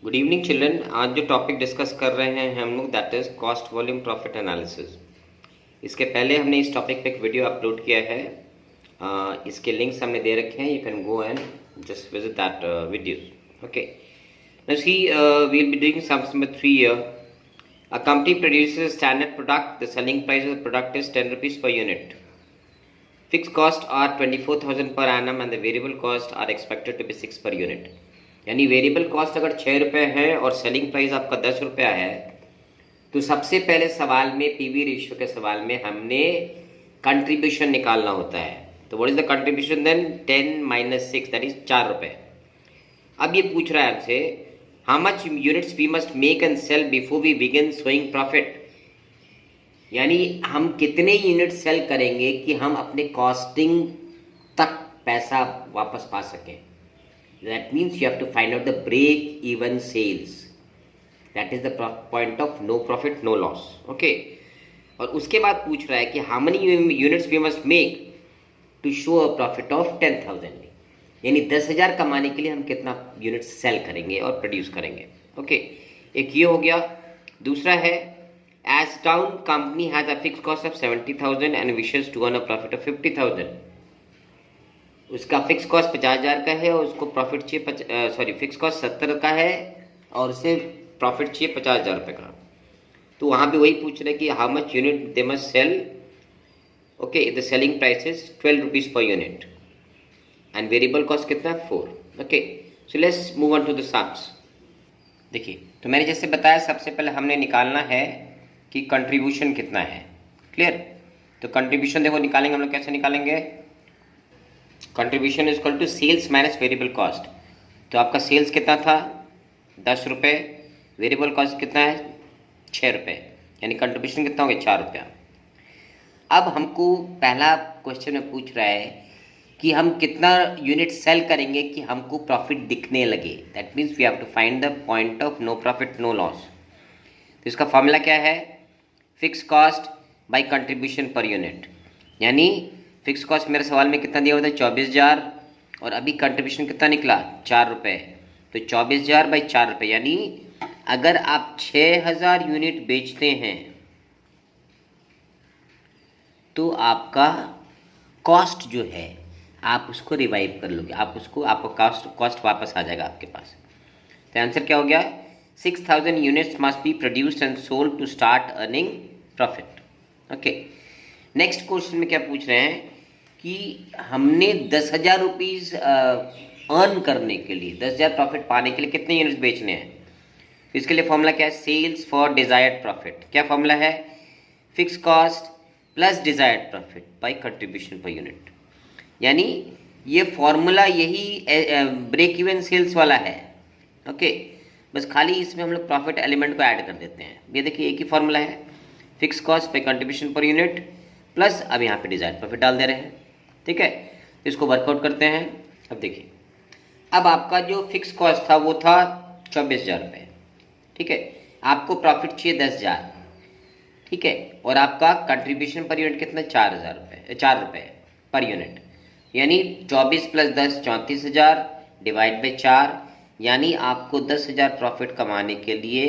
Good evening children. आज जो topic discuss कर रहे हैं हम लोग that is cost volume profit analysis. इसके पहले हमने इस टॉपिक पे एक वीडियो अपलोड किया है। इसके लिंक्स हमने दे रखे हैं, you can go and just visit that videos. Okay, now see we will be doing some number 3 here. A company produces a standard product. The selling price of the product is 10 rupees per unit. Fixed costs are 24,000 per annum and the variable costs are expected to be 6 per unit. यानी variable cost अगर 6 रुपये है और selling price आपका 10 रुपया है, तो सबसे पहले सवाल में पीवी रेशियो के सवाल में हमने कंट्रीब्यूशन निकालना होता है। तो what is the contribution then? 10 minus 6 that is 4 रुपये। अब ये पूछ रहा है हमसे how much units we must make and sell before we begin showing profit. यानी हम कितने यूनिट सेल करेंगे कि हम अपने कॉस्टिंग तक पैसा वापस पा सकें। That means you have to find out the break even sales. That is the point of no profit no loss. Okay. और उसके बाद पूछ रहा है कि how many units we must make to show a profit of 10,000. यानी 10,000 कमाने के लिए हम कितना यूनिट सेल करेंगे और प्रोड्यूस करेंगे। ओके, एक ये हो गया। दूसरा है as town company has a fixed cost of 70,000 and wishes to earn a profit of 50,000. उसका फिक्स कॉस्ट 50,000 का है और उसको प्रॉफिट चाहिए फिक्स कॉस्ट 70 का है और उसे प्रॉफिट चाहिए 50,000 रुपये का। तो वहाँ पे वही पूछ रहे कि how much unit they must sell. Okay, the selling price is 12 rupees per unit and variable cost कितना है 4। Okay, so let's move on to the sums. देखिए, तो मैंने जैसे बताया सबसे पहले हमने निकालना है कि कंट्रीब्यूशन कितना है। क्लियर? तो कंट्रीब्यूशन देखो निकालेंगे हम लोग, कैसे निकालेंगे? Contribution is equal to sales minus variable cost. तो आपका सेल्स कितना था? 10 रुपये। वेरिएबल कॉस्ट कितना है? 6 रुपये। यानी कंट्रीब्यूशन कितना हो गया? 4 रुपया। अब हमको पहला क्वेश्चन में पूछ रहा है कि हम कितना यूनिट सेल करेंगे कि हमको प्रॉफिट दिखने लगे। That means we have to find the point of no profit no loss. तो इसका फॉर्मूला क्या है? Fix cost by contribution per unit. यानी फिक्स कॉस्ट मेरे सवाल में कितना दिया हुआ था? 24,000 और अभी कंट्रीब्यूशन कितना निकला? 4 रुपये। तो 24,000 बाई 4 रुपये, यानी अगर आप 6,000 यूनिट बेचते हैं तो आपका कॉस्ट जो है आप उसको रिवाइव कर लोगे, आप उसको आपका कॉस्ट वापस आ जाएगा आपके पास। तो आंसर क्या हो गया? 6,000 units must be produced and sold to start earning profit. Okay, next question में क्या पूछ रहे हैं कि हमने 10,000 रुपीज़ अर्न करने के लिए, 10,000 प्रॉफिट पाने के लिए कितने यूनिट्स बेचने हैं। तो इसके लिए फॉर्मूला क्या है? Sales for desired profit. क्या फॉर्मूला है? Fix cost plus desired profit by contribution per unit. यानी ये फॉर्मूला यही ब्रेक इवन सेल्स वाला है। ओके, बस खाली इसमें हम लोग प्रॉफिट एलिमेंट को ऐड कर देते हैं। ये देखिए एक ही फॉर्मूला है, fix cost by contribution per unit plus अब यहाँ पे डिजायर्ड प्रॉफिट डाल दे रहे हैं। ठीक है, तो इसको वर्कआउट करते हैं। अब देखिए, अब आपका जो फिक्स कॉस्ट था वो था 24,000 रुपये। ठीक है, आपको प्रॉफिट चाहिए 10,000। ठीक है, और आपका कंट्रीब्यूशन पर यूनिट कितना? 4,000 रुपये, 4 रुपये पर यूनिट। यानी 24 प्लस 10 34,000 डिवाइड बाई 4, यानी आपको 10,000 प्रॉफिट कमाने के लिए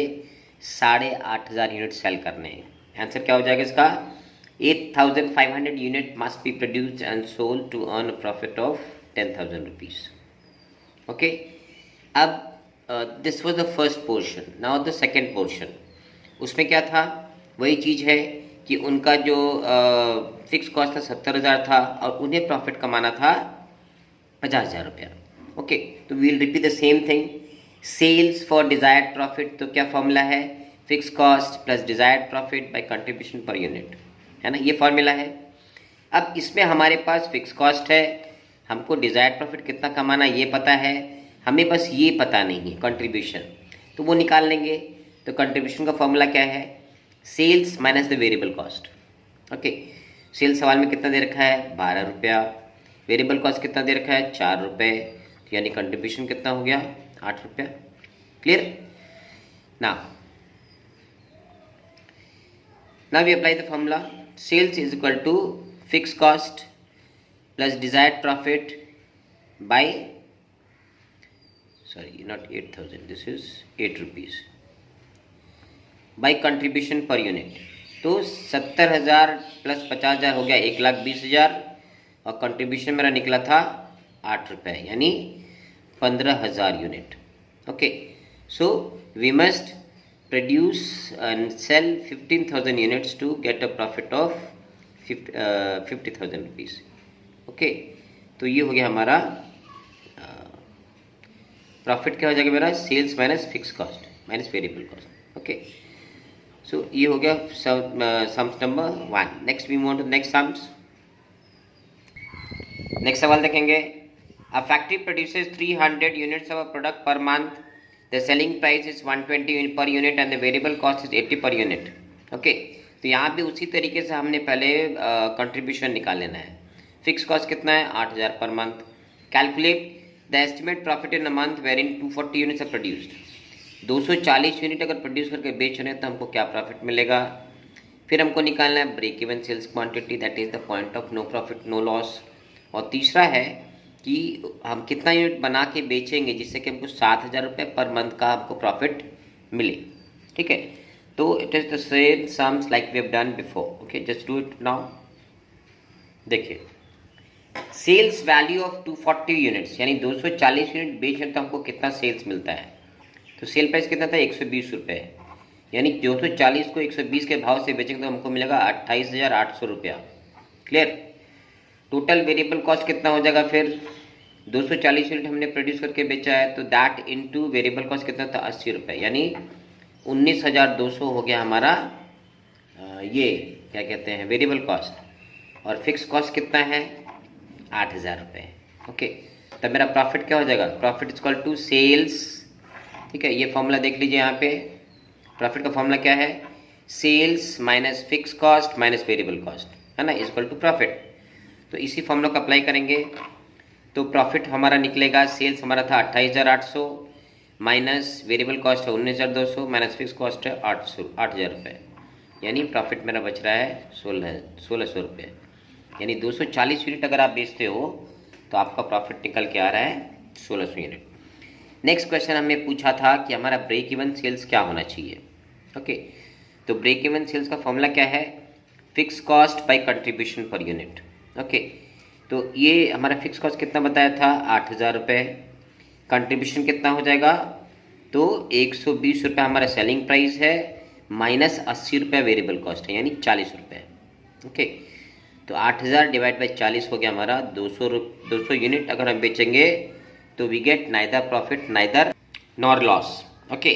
8,500 यूनिट सेल करने हैं। आंसर क्या हो जाएगा इसका? 8,500 unit must be produced and sold to earn a profit of 10,000 rupees. Okay. अब this was the first portion. Now the second portion. उसमें क्या था? वही चीज़ है कि उनका जो फिक्स कॉस्ट था 70,000 था और उन्हें प्रॉफिट कमाना था 50,000 रुपया। ओके, तो we'll repeat the same thing. Sales for desired profit, तो क्या फॉर्मूला है? Fix cost plus desired profit by contribution per unit, है ना, ये फॉर्मूला है। अब इसमें हमारे पास फिक्स कॉस्ट है, हमको डिजायर्ड प्रॉफिट कितना कमाना ये पता है, हमें बस ये पता नहीं है कंट्रीब्यूशन, तो वो निकाल लेंगे। तो कंट्रीब्यूशन का फॉर्मूला क्या है? Sales minus the variable cost. Okay, sales सवाल में कितना दे रखा है? 12 रुपया। वेरिएबल कॉस्ट कितना दे रखा है? 4 रुपये। तो यानी कंट्रीब्यूशन कितना हो गया? 8 रुपया। Clear? Now we apply the formula. Sales is equal to fixed cost plus desired profit by sorry not 8,000, this is 8 rupees by contribution per unit. तो 70,000 प्लस 50,000 हो गया 1,20,000 और कंट्रीब्यूशन मेरा निकला था 8 रुपये यानी 15,000 unit. Okay, so we must produce and sell 15,000 units to get a profit of 50,000 rupees. Okay, तो ये हो गया हमारा प्रॉफिट। क्या हो जाएगा मेरा? Sales minus fix cost minus variable cost. Okay, so ये हो गया sums number 1। Next we move on to next sums. Next सवाल देखेंगे। A factory produces 300 units of a product per month, the selling price is 120 per unit and the variable cost is 80 per unit. Okay, तो यहाँ भी उसी तरीके से हमने पहले कंट्रीब्यूशन निकाल लेना है। फिक्स कॉस्ट कितना है? 8,000 per month. Calculate the estimate profit in a month wherein 240 units are produced. 240 unit अगर प्रोड्यूस करके बेच रहे हैं तो हमको क्या प्रॉफिट मिलेगा? फिर हमको निकालना है break even sales quantity, that is the point of no profit no loss. और तीसरा है कि हम कितना यूनिट बना के बेचेंगे जिससे कि हमको 7,000 रुपये पर मंथ का हमको प्रॉफिट मिले। ठीक है, तो it is the same sums like we have done before. Okay, just do it now. देखिए, सेल्स वैल्यू ऑफ 240 यूनिट्स यानी 240 यूनिट बेच रहे तो हमको कितना सेल्स मिलता है? तो सेल प्राइस कितना था? 120 रुपये, यानी 240 को 120 के भाव से बेचेंगे तो हमको मिलेगा 28,800 रुपया। क्लियर? टोटल वेरिएबल कॉस्ट कितना हो जाएगा फिर? 240 यूनिट हमने प्रोड्यूस करके बेचा है तो दैट इनटू वेरिएबल कॉस्ट कितना था? 80 रुपये, यानी 19,200 हो गया हमारा ये क्या कहते हैं वेरिएबल कॉस्ट। और फिक्स कॉस्ट कितना है? 8,000 रुपये। ओके, तब मेरा प्रॉफिट क्या हो जाएगा? Profit is equal to sales. ठीक है, ये फॉर्मूला देख लीजिए यहाँ पे। प्रॉफिट का फॉर्मूला क्या है? Sales minus fix cost minus variable cost, है ना, इज इक्वल टू प्रॉफिट। तो इसी फॉर्मूला को अप्लाई करेंगे तो प्रॉफिट हमारा निकलेगा, सेल्स हमारा था 28,800 माइनस वेरिएबल कॉस्ट है 19,200 माइनस फिक्स कॉस्ट है 8,000 रुपये, यानी प्रॉफिट मेरा बच रहा है 1,600 रुपये। यानी 240 यूनिट अगर आप बेचते हो तो आपका प्रॉफिट निकल के आ रहा है 1,600 यूनिट। नेक्स्ट क्वेश्चन हमें पूछा था कि हमारा ब्रेक इवन सेल्स क्या होना चाहिए। ओके, तो ब्रेक इवन सेल्स का फॉर्मूला क्या है? Fix cost by contribution per unit. Okay, तो ये हमारा फिक्स कॉस्ट कितना बताया था? 8,000 रुपये। कंट्रीब्यूशन कितना हो जाएगा? तो 120 रुपये हमारा सेलिंग प्राइस है माइनस 80 रुपये वेरिएबल कॉस्ट है यानी 40 रुपये। ओके, तो 8,000 डिवाइड बाई 40 हो गया हमारा 200 यूनिट अगर हम बेचेंगे तो we get neither profit neither nor loss. Okay,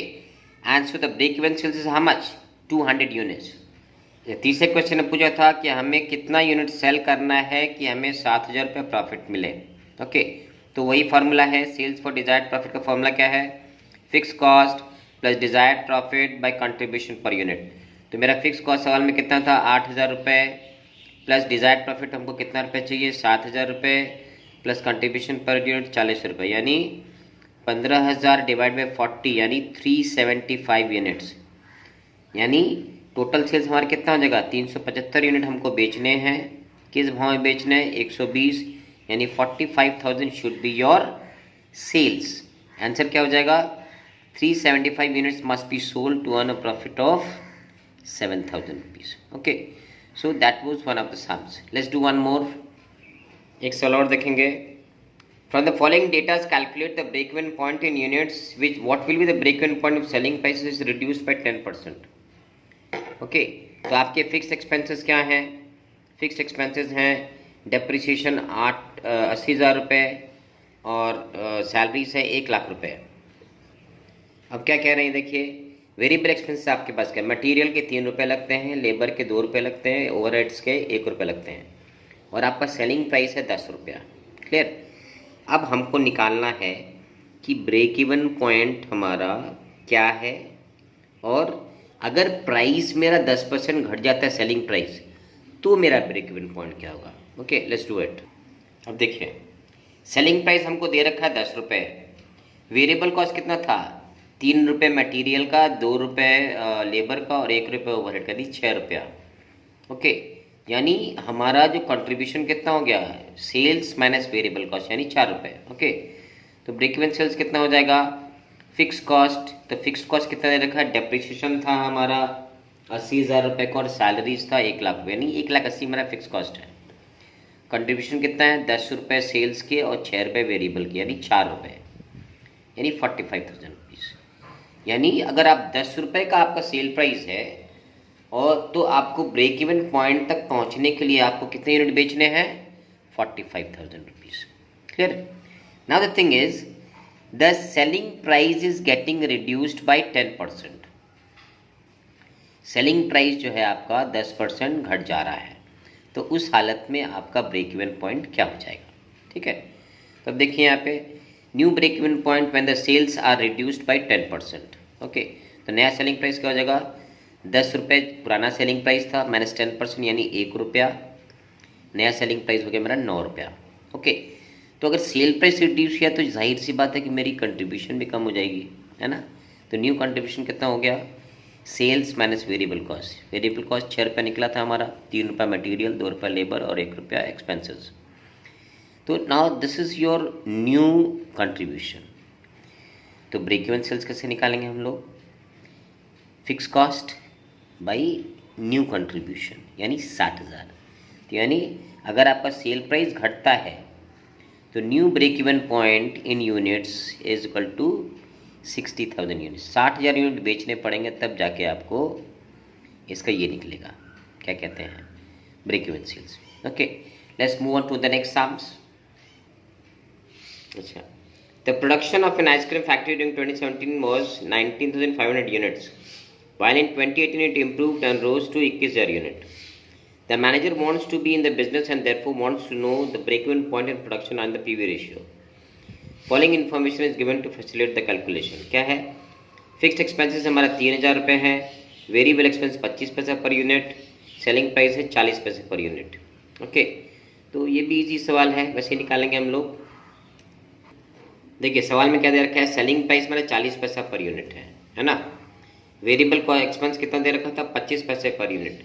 and so the break even sales is how much? 200 units. तीसरे क्वेश्चन में पूछा था कि हमें कितना यूनिट सेल करना है कि हमें 7,000 रुपये प्रॉफिट मिले। ओके, तो वही फार्मूला है सेल्स फॉर डिजायर्ड प्रॉफिट का फार्मूला क्या है? Fix cost plus desired profit by contribution per unit. तो मेरा फिक्स कॉस्ट सवाल में कितना था? 8,000 रुपये प्लस डिजायर्ड प्रॉफिट हमको कितना रुपये चाहिए? 7,000 रुपये प्लस कंट्रीब्यूशन पर यूनिट 40 रुपये, यानी 15,000 डिवाइड बाई 40 यानी 375 यूनिट्स। यानी टोटल सेल्स हमारा कितना हो जाएगा? 375 यूनिट हमको बेचने हैं। किस भाव में बेचने हैं? 120, यानी 45,000 should be your sales. Answer क्या हो जाएगा? 375 units must be sold to earn a profit of 7,000 rupees. Okay, so that was one of the sums. Let's do one more. एक सवाल और देखेंगे। From the following data calculate the break even point in units which what will be the break even point of selling price is reduced by 10%। Okay, तो आपके fix expenses क्या हैं? Fix expenses हैं depreciation 80,000 रुपये और salaries है 1,00,000 रुपये। अब क्या कह रहे हैं देखिए, वेरिएबल एक्सपेंसेस आपके पास क्या? मटेरियल के 3 रुपये लगते हैं, लेबर के 2 रुपये लगते हैं, ओवरहेड्स के 1 रुपये लगते हैं और आपका सेलिंग प्राइस है 10 रुपया। क्लियर? अब हमको निकालना है कि ब्रेक इवन पॉइंट हमारा क्या है और अगर प्राइस मेरा 10% घट जाता है सेलिंग प्राइस तो मेरा ब्रेक इवन पॉइंट क्या होगा। Okay, let's do it. अब देखिए, सेलिंग प्राइस हमको दे रखा है 10 रुपये, वेरिएबल कॉस्ट कितना था? 3 रुपये मटीरियल का, 2 रुपये लेबर का और 1 रुपये ओवरहेड का, दी 6 रुपया। ओके, यानी हमारा जो कंट्रीब्यूशन कितना हो गया? सेल्स माइनस वेरिएबल कॉस्ट यानी 4 रुपये। ओके, तो ब्रेक इवन सेल्स कितना हो जाएगा, फिक्स कॉस्ट, तो फिक्स कॉस्ट कितना दे रखा है, डेप्रिसिएशन था हमारा 80,000 रुपये का और सैलरीज था 1 लाख रुपये, यानी 1,80,000 मेरा फिक्स कॉस्ट है। कंट्रीब्यूशन कितना है, 10 रुपये सेल्स के और 6 रुपये वेरिएबल के, यानी 4 रुपये, यानी 45,000 रुपीज़। यानी अगर आप 10 रुपये का आपका सेल प्राइस है और तो आपको ब्रेक इवन पॉइंट तक पहुंचने के लिए आपको कितने यूनिट बेचने हैं, 45,000 rupees. Clear. Now the thing is the selling price is getting reduced by 10%। Selling price जो है आपका 10% घट जा रहा है, तो उस हालत में आपका ब्रेक इवन पॉइंट क्या हो जाएगा, ठीक है। तो अब देखिए यहाँ पे new break even point when the sales are reduced by 10%। Okay, तो नया सेलिंग प्राइस क्या हो जाएगा, 10 रुपये पुराना सेलिंग प्राइस था माइनस 10% यानी 1 रुपया, नया सेलिंग प्राइस हो गया मेरा 9 रुपया। ओके, तो अगर सेल प्राइस रिड्यूस किया तो जाहिर सी बात है कि मेरी कंट्रीब्यूशन भी कम हो जाएगी, है ना। तो न्यू कंट्रीब्यूशन कितना हो गया, sales minus variable cost. Variable cost 6 रुपया निकला था हमारा, 3 रुपया मटीरियल, 2 रुपया लेबर और 1 रुपया एक्सपेंसेस। तो now this is your new contribution. तो ब्रेक इवन सेल्स कैसे निकालेंगे हम लोग, fix cost by new contribution यानी 60,000। तो यानी अगर आपका सेल प्राइस घटता है तो new break even point in units is equal to 60,000 unit. 60,000 unit बेचने पड़ेंगे तब जाके आपको इसका ये निकलेगा, क्या कहते हैं, break even sales. Okay, let's move on to the next sums. अच्छा, the production of an ice cream factory during 2017 was 19,500 units, while in 2018 it improved and rose to 21,000 unit. The manager wants to be in the business and therefore wants to know the break-even point in production and the PV ratio. Following information is given to facilitate the calculation. क्या है, fixed expenses हमारा 3,000 रुपये है, variable expense 25 पैसा per unit, selling price है 40 पैसे per unit. Okay, तो ये भी इजी सवाल है, वैसे निकालेंगे हम लोग। देखिए सवाल में क्या दे रखा है, सेलिंग प्राइस मेरा 40 पैसा पर यूनिट है ना। वेरिएबल का एक्सपेंस कितना दे रखा था, 25 पैसे पर यूनिट।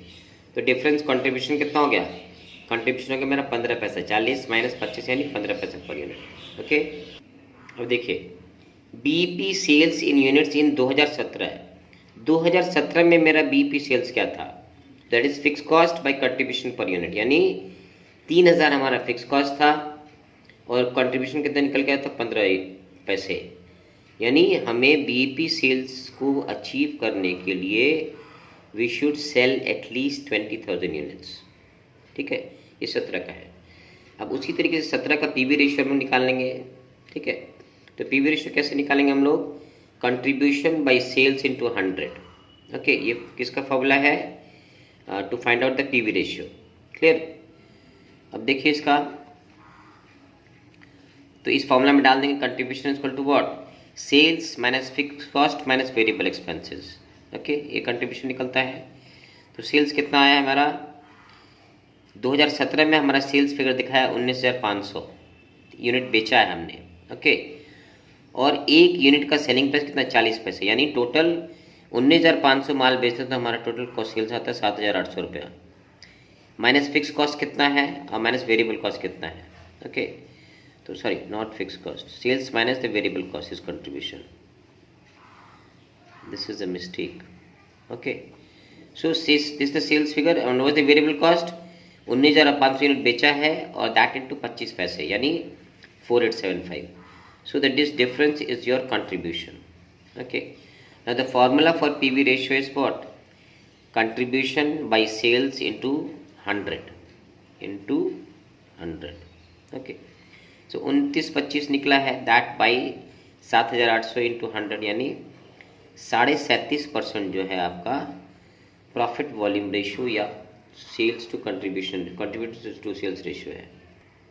तो डिफरेंस कंट्रीब्यूशन कितना हो गया, कंट्रीब्यूशन हो गया मेरा 15 पैसा, 40 माइनस 25 यानी 15 पैसे पर यूनिट। ओके, अब देखिए BP sales in units in 2017 में मेरा बीपी सेल्स क्या था, that is fix cost by contribution per unit, यानी 3,000 हमारा फिक्स कॉस्ट था और कंट्रीब्यूशन कितना निकल गया था, 15 पैसे। यानी हमें बीपी सेल्स को अचीव करने के लिए we should sell at least 20,000 units, ठीक है। ये 17 का है। अब उसी तरीके से 17 का पीवी रेशियो हम निकाल लेंगे, ठीक है। तो पीवी रेशियो कैसे निकालेंगे हम लोग, contribution by sales into 100। Okay, ये किसका फॉर्मूला है, to find out the PV ratio. Clear. अब देखिए इसका, तो इस फॉर्मूला में डाल देंगे contribution equal to what, sales minus fix cost minus variable expenses. Okay, ये कंट्रीब्यूशन निकलता है। तो सेल्स कितना आया हमारा, 2017 में हमारा सेल्स फिगर दिखाया 19,500 यूनिट बेचा है हमने। ओके, और एक यूनिट का सेलिंग प्राइस कितना, 40 पैसे, यानी टोटल 19,500 माल बेचते तो हमारा टोटल कॉस्ट सेल्स आता है 7,800 रुपया, माइनस फिक्स कॉस्ट कितना है और माइनस वेरिएबल कॉस्ट कितना है। ओके, तो sorry not fix cost, sales minus the variable cost is contribution, this is a mistake. Okay, so this the sales figure और no the variable cost, 19,500 unit बेचा है और दैट इनटू 25 पैसे यानी 4,875। So that this difference is your contribution. Okay, now the formula for PV ratio is what, contribution by sales into 100 into 100। Okay, so 29,25 निकला है, that by 7,800 into 100 यानी 37.5% जो है आपका प्रॉफिट वॉल्यूम रेशियो या sales to contribution to sales ratio है,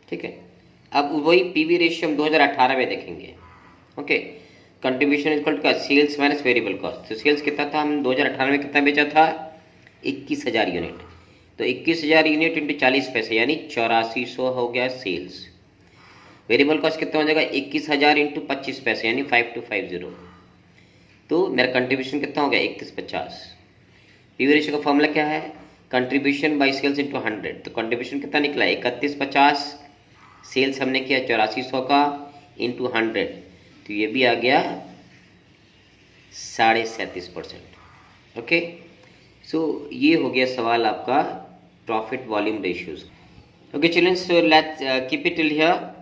ठीक है। अब वही पीवी रेशियो हम 2018 में देखेंगे। Okay, contribution equal to sales minus variable cost. तो सेल्स कितना था, हम 2018 में कितना बेचा था, 21,000 यूनिट। तो 21,000 यूनिट इंटू 40 पैसे यानी 8400 हो गया सेल्स। वेरिएबल कॉस्ट कितना हो जाएगा, 21,000 इंटू 25 पैसे यानी 5250। तो मेरा कंट्रीब्यूशन कितना हो गया, 3150। पीवी रेशियो का फॉर्मूला क्या है, कंट्रीब्यूशन बाय सेल्स इंटू 100। तो कंट्रीब्यूशन कितना निकला, 3150, सेल्स हमने किया 8400 का, इंटू 100, तो ये भी आ गया 37.5%। ओके, सो ये हो गया सवाल आपका profit volume ratios. Okay childrens, so let's keep it till here.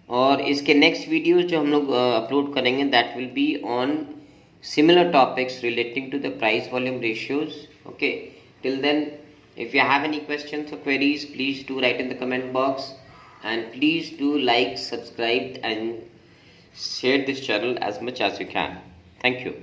और इसके नेक्स्ट वीडियो जो हम लोग अपलोड करेंगे that will be on similar topics relating to the price volume ratios. Okay, till then, if you have any questions or queries, please do write in the comment box, and please do like, subscribe and share this channel as much as you can. Thank you.